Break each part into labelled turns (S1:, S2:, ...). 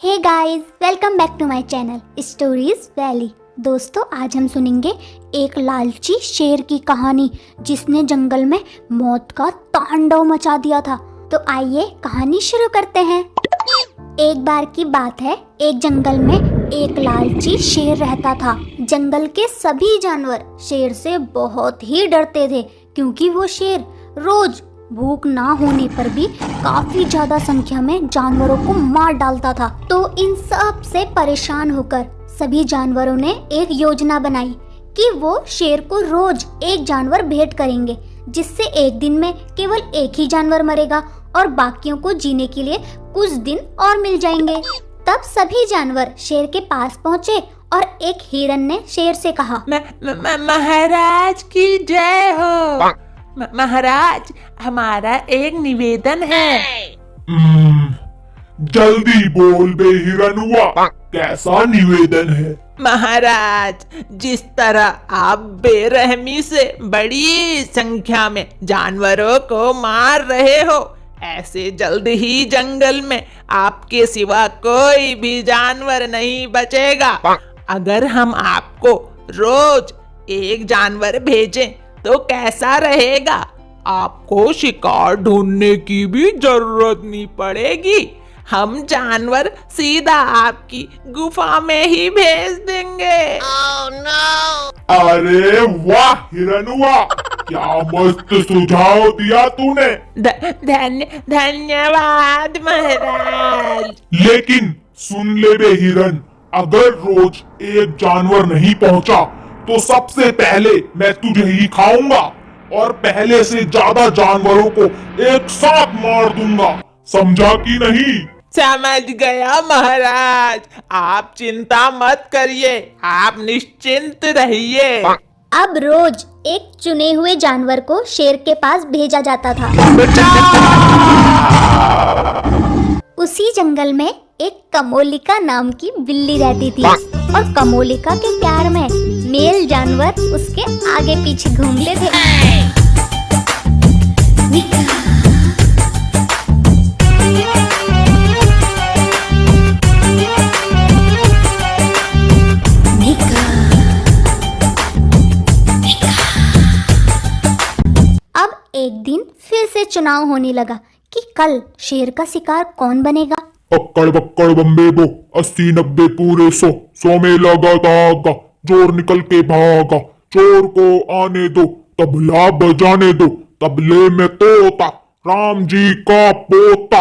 S1: Hey guys, welcome back to my channel Stories Valley. दोस्तों, आज हम सुनेंगे एक लालची शेर की कहानी जिसने जंगल में मौत का तांडव मचा दिया था। तो आइए कहानी शुरू करते हैं। एक बार की बात है, एक जंगल में एक लालची शेर रहता था। जंगल के सभी जानवर शेर से बहुत ही डरते थे, क्योंकि वो शेर रोज भूख ना होने पर भी काफी ज्यादा संख्या में जानवरों को मार डालता था। तो इन सब से परेशान होकर सभी जानवरों ने एक योजना बनाई कि वो शेर को रोज एक जानवर भेंट करेंगे, जिससे एक दिन में केवल एक ही जानवर मरेगा और बाकियों को जीने के लिए कुछ दिन और मिल जाएंगे। तब सभी जानवर शेर के पास पहुँचे और एक हिरन ने शेर से कहा,
S2: महाराज की जय हो। महाराज, हमारा एक निवेदन है।
S3: जल्दी बोल बे हिरनुआ, कैसा निवेदन है?
S2: महाराज, जिस तरह आप बेरहमी से बड़ी संख्या में जानवरों को मार रहे हो, ऐसे जल्द ही जंगल में आपके सिवा कोई भी जानवर नहीं बचेगा। अगर हम आपको रोज एक जानवर भेजें तो कैसा रहेगा? आपको शिकार ढूंढने की भी जरूरत नहीं पड़ेगी। हम जानवर सीधा आपकी गुफा में ही भेज देंगे।
S3: Oh, no! अरे वाह हिरनुआ, क्या मस्त सुझाव दिया तूने।
S2: धन्यवाद महाराज।
S3: लेकिन सुन ले बे हिरन, अगर रोज एक जानवर नहीं पहुंचा तो सबसे पहले मैं तुझे ही खाऊंगा और पहले से ज्यादा जानवरों को एक साथ मार दूंगा। समझा कि नहीं?
S2: समझ गया महाराज, आप चिंता मत करिए, आप निश्चिंत रहिए।
S1: अब रोज एक चुने हुए जानवर को शेर के पास भेजा जाता था। उसी जंगल में एक कमोलिका नाम की बिल्ली रहती थी और कमोलिका के प्यार में मेल जानवर उसके आगे पीछे घूमते थे। अब एक दिन फिर से चुनाव होने लगा कि कल शेर का शिकार कौन बनेगा।
S3: अक्कड़ बक्कड़ बम्बे बो, 80-90 पूरे 100 में लगा धागा, जोर निकल के भागा, चोर को आने दो, तबला बजाने दो, तबले में तोता, राम जी का पोता।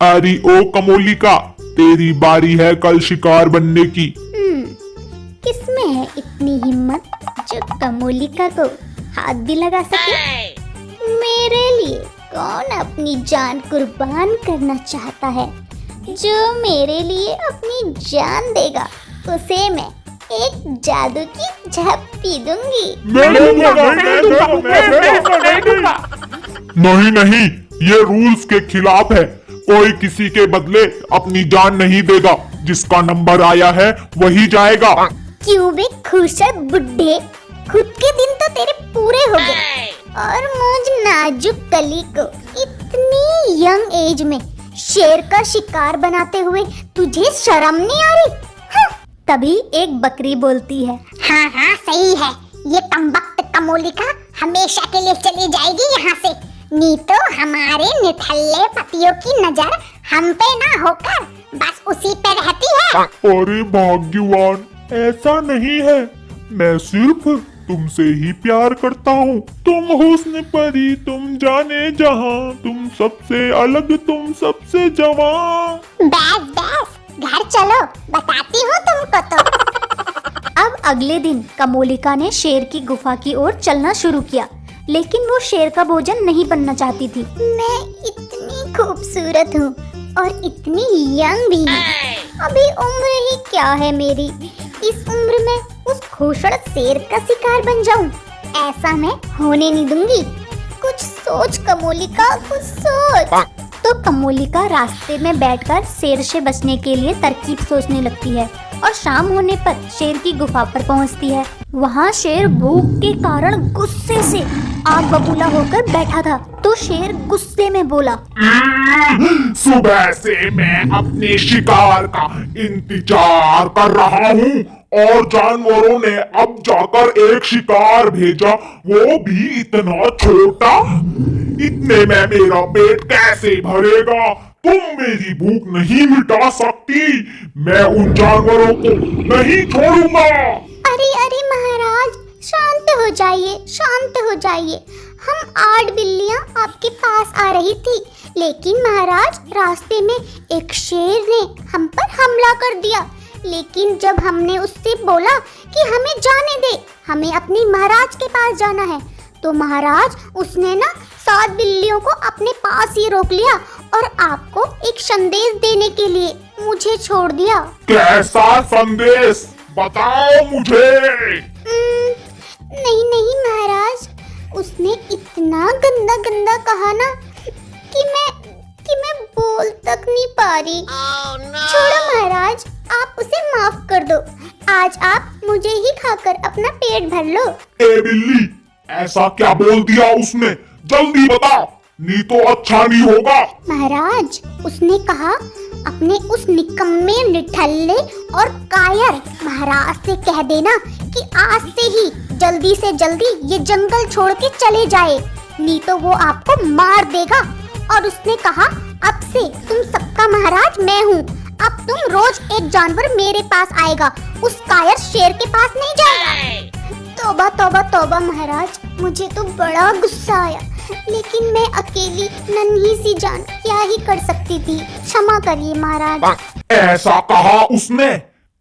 S3: अरे ओ कमोलिका, तेरी बारी है कल शिकार बनने की।
S1: किसमें है इतनी हिम्मत जो कमोलिका को हाथ भी लगा सके? मेरे लिए कौन अपनी जान कुर्बान करना चाहता है? जो मेरे लिए अपनी जान देगा उसे मैं एक जादू की झप्पी दूंगी।
S3: नहीं नहीं, ये रूल्स के खिलाफ है। कोई किसी के बदले अपनी जान नहीं देगा। जिसका नंबर आया है वही जाएगा।
S1: क्यों बे खुशर बुड्ढे, खुद के दिन तो तेरे पूरे हो गए और मुझ नाजुक कली को इतनी यंग एज में शेर का शिकार बनाते हुए तुझे शर्म नहीं आ रही? तभी एक बकरी बोलती है,
S4: हाँ हाँ सही है, ये कमबख्त कमोलिका हमेशा के लिए चली जाएगी यहाँ से। नहीं तो हमारे निठल्ले पतियों की नजर हम पे ना होकर बस उसी पे रहती है।
S3: अरे भाग्यवान, ऐसा नहीं है। मैं सिर्फ तुमसे ही प्यार करता हूँ। तुम हुस्न परी, तुम जाने जहाँ, तुम सबसे अलग, तुम सबसे जवां।
S4: बस बस, घर चलो, बताती हूँ तुमको तो।
S1: अब अगले दिन कमोलिका ने शेर की गुफा की ओर चलना शुरू किया, लेकिन वो शेर का भोजन नहीं बनना चाहती थी।
S4: मैं इतनी खूबसूरत हूँ और इतनी यंग भी हूँ। अभी उम्र ही क्या है मेरी, इस उम्र में उस घोषण शेर का शिकार बन जाऊं? ऐसा मैं होने नहीं दूंगी। कुछ सोच कमोलिका, कुछ सोच।
S1: तो कमोलिका रास्ते में बैठकर शेर से बचने के लिए तरकीब सोचने लगती है और शाम होने पर शेर की गुफा पर पहुंचती है। वहां शेर भूख के कारण गुस्से से आग बबूला होकर बैठा था। तो शेर गुस्से में बोला,
S3: सुबह से मैं अपने शिकार का इंतजार कर रहा हूँ और जानवरों ने अब जाकर एक शिकार भेजा, वो भी इतना छोटा। इतने में मेरा पेट कैसे भरेगा? तुम मेरी भूख नहीं मिटा सकती। मैं उन जानवरों को नहीं छोड़ूंगा।
S4: अरे अरे महाराज, शांत हो जाइए, शांत हो जाइए। हम 8 बिल्लियां आपके पास आ रही थी, लेकिन महाराज रास्ते में एक शेर ने हम पर हमला कर दिया। लेकिन जब हमने उससे बोला कि हमें जाने दे, हमें अपनी महाराज के पास जाना है, तो महाराज उसने ना 7 बिल्लियों को अपने पास ही रोक लिया और आपको एक संदेश देने के लिए मुझे छोड़ दिया।
S3: कैसा संदेश? बताओ मुझे।
S4: नहीं नहीं महाराज, उसने इतना गंदा गंदा कहा ना कि मैं बोल तक नहीं पा रही। छोड़ो महाराज, आप उसे माफ कर दो। आज आप मुझे ही खाकर अपना पेट भर लो।
S3: ए बिल्ली, ऐसा क्या बोल दिया उसने? जल्दी बता, नहीं तो अच्छा नहीं होगा।
S4: महाराज उसने कहा, अपने उस निकम्मे, निठल्ले और कायर महाराज से कह देना कि आज से ही जल्दी से जल्दी ये जंगल छोड़ के चले जाए, नहीं तो वो आपको मार देगा। और उसने कहा, अब से तुम सबका महाराज मैं हूँ। अब तुम रोज एक जानवर मेरे पास आएगा, उस कायर शेर के पास नहीं जाएगा। तौबा तौबा तौबा महाराज, मुझे तो बड़ा गुस्सा आया, लेकिन मैं अकेली नन्ही सी जान क्या ही कर सकती थी। क्षमा करिए महाराज।
S3: ऐसा कहा उसने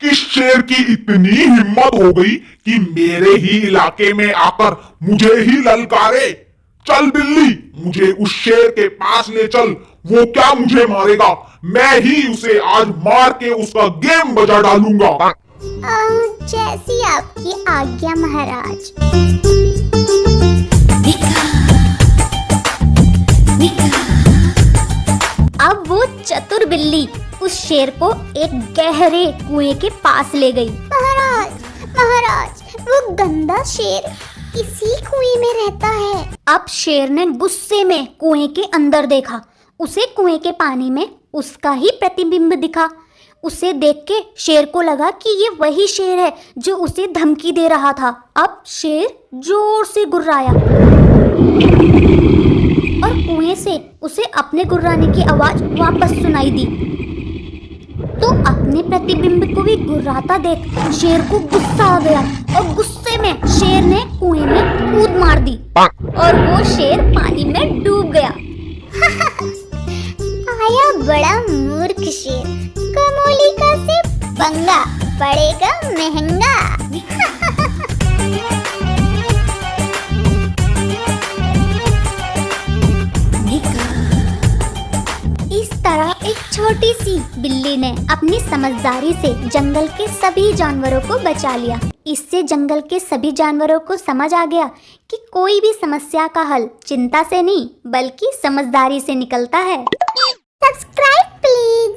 S3: कि शेर की इतनी हिम्मत हो गई कि मेरे ही इलाके में आकर मुझे ही ललकारे। चल बिल्ली, मुझे उस शेर के पास ले चल। वो क्या मुझे मारेगा? मैं ही उसे आज मार के उसका गेम बजा डालूंगा।
S4: जैसी आपकी आज्ञा महाराज।
S1: अब वो चतुर बिल्ली उस शेर को एक गहरे कुएं के पास ले गई।
S4: महाराज महाराज, वो गंदा शेर इसी कुएं में रहता है।
S1: अब शेर ने गुस्से में कुएं के अंदर देखा। उसे कुएं के पानी में उसका ही प्रतिबिंब दिखा। उसे देख के शेर को लगा कि ये वही शेर है जो उसे धमकी दे रहा था। अब शेर जोर से गुर्राया और कुएं से उसे अपने गुर्राने की आवाज वापस सुनाई दी। तो अपने प्रतिबिंब को भी गुर्राता देख शेर को गुस्सा आ गया और गुस्से में शेर ने कुएं में कूद मार दी और वो शेर पानी में डूब गया।
S4: आया बड़ा मूर्ख शेर, कमोलिका से पंगा पड़ेगा महंगा।
S1: इस तरह एक छोटी सी बिल्ली ने अपनी समझदारी से जंगल के सभी जानवरों को बचा लिया। इससे जंगल के सभी जानवरों को समझ आ गया कि कोई भी समस्या का हल चिंता से नहीं बल्कि समझदारी से निकलता है।
S4: Subscribe please.